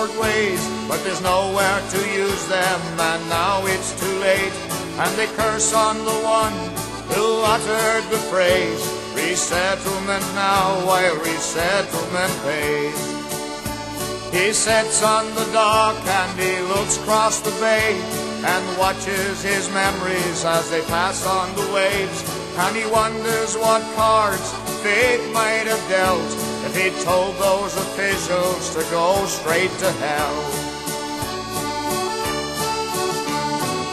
forward ways, but there's nowhere to use them, and now it's too late. And they curse on the one who uttered the phrase, resettlement now while resettlement pays. He sits on the dock and he looks across the bay and watches his memories as they pass on the waves. And he wonders what cards fate might have dealt if he'd told those officials to go straight to hell.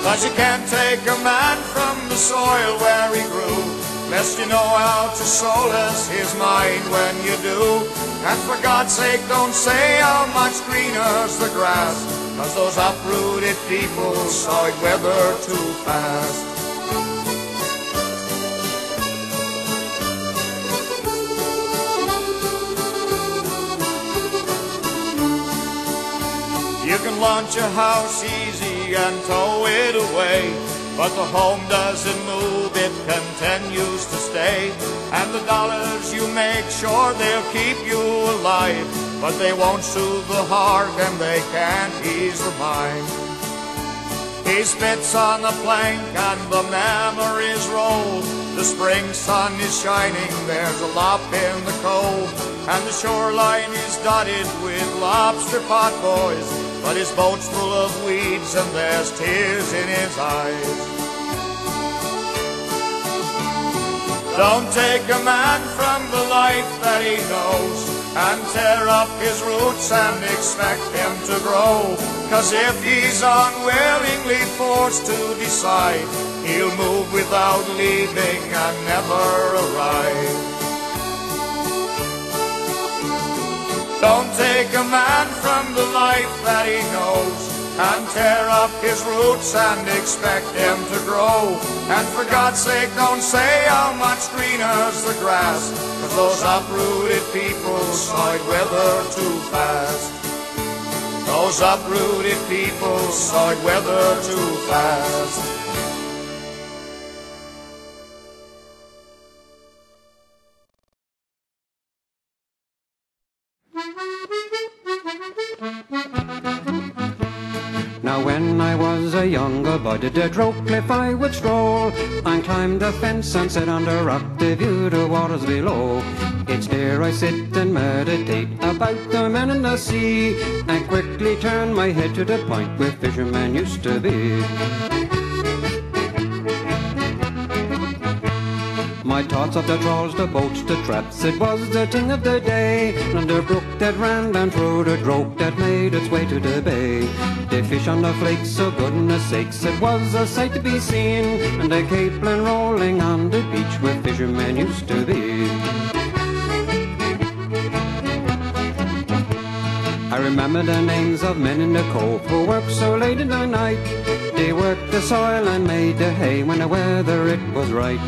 'Cause you can't take a man from the soil where he grew, lest you know how to solace his mind when you do. And for God's sake, don't say how much greener's the grass, 'cause those uprooted people saw it wither too fast. You can launch a house easy and tow it away, but the home doesn't move, it continues to stay. And the dollars you make, sure they'll keep you alive, but they won't soothe the heart and they can't ease the mind. He spits on the plank and the memories roll. The spring sun is shining, there's a lop in the cove, and the shoreline is dotted with lobster pot boys, but his boat's full of weeds and there's tears in his eyes. Don't take a man from the life that he knows and tear up his roots and expect him to grow, 'cause if he's unwillingly forced to decide, he'll move without leaving and never arrive. Don't take a man from the life that he knows and tear up his roots and expect him to grow. And for God's sake, don't say how much greener's the grass, 'cause those uprooted people saw it wither too fast. Those uprooted people saw it wither too fast. Now when I was a younger boy, to the Droke Cliff I would stroll, and climb the fence and sit under rock to view the waters below. It's there I sit and meditate about the men in the sea, and quickly turn my head to the point where fishermen used to be. My thoughts of the trawls, the boats, the traps, it was the thing of the day. And the brook that ran down through the Droke that made its way to the bay. The fish on the flakes, so goodness sakes, it was a sight to be seen. And the capelin rolling on the beach where fishermen used to be. I remember the names of men in the cove who worked so late in the night. They worked the soil and made the hay when the weather it was right.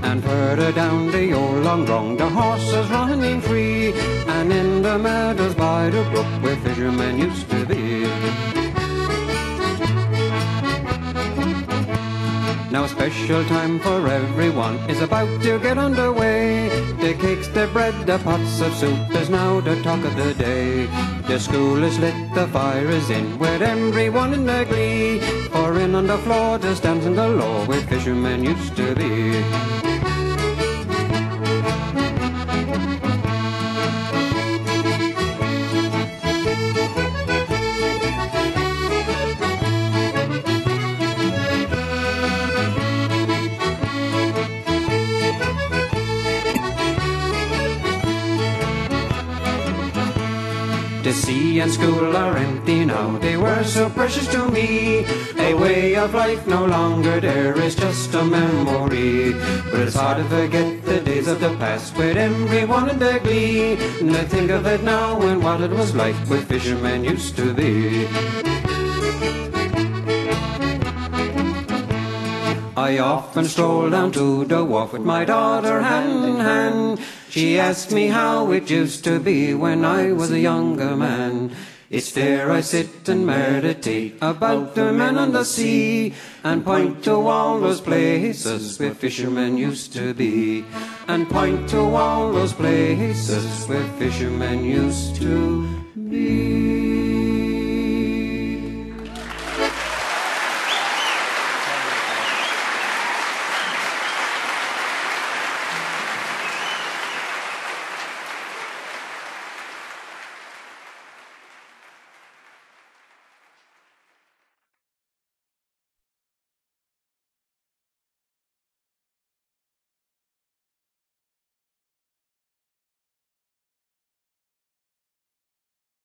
And further down the old long rung, the horses running free, and in the meadows by the brook where fishermen used to be. Now a special time for everyone is about to get underway. The cakes, the bread, the pots of soup is now the talk of the day. The school is lit, the fire is in, with everyone in the glee. For in on the floor there's dancing galore where fishermen used to be. The sea and school are empty now, they were so precious to me. A way of life no longer there is just a memory. But it's hard to forget the days of the past with everyone in their glee. And I think of it now and what it was like where fishermen used to be. I often stroll down to the wharf with my daughter hand in hand. She asked me how it used to be when I was a younger man. It's there I sit and meditate about the men on the sea, and point to all those places where fishermen used to be. And point to all those places where fishermen used to be.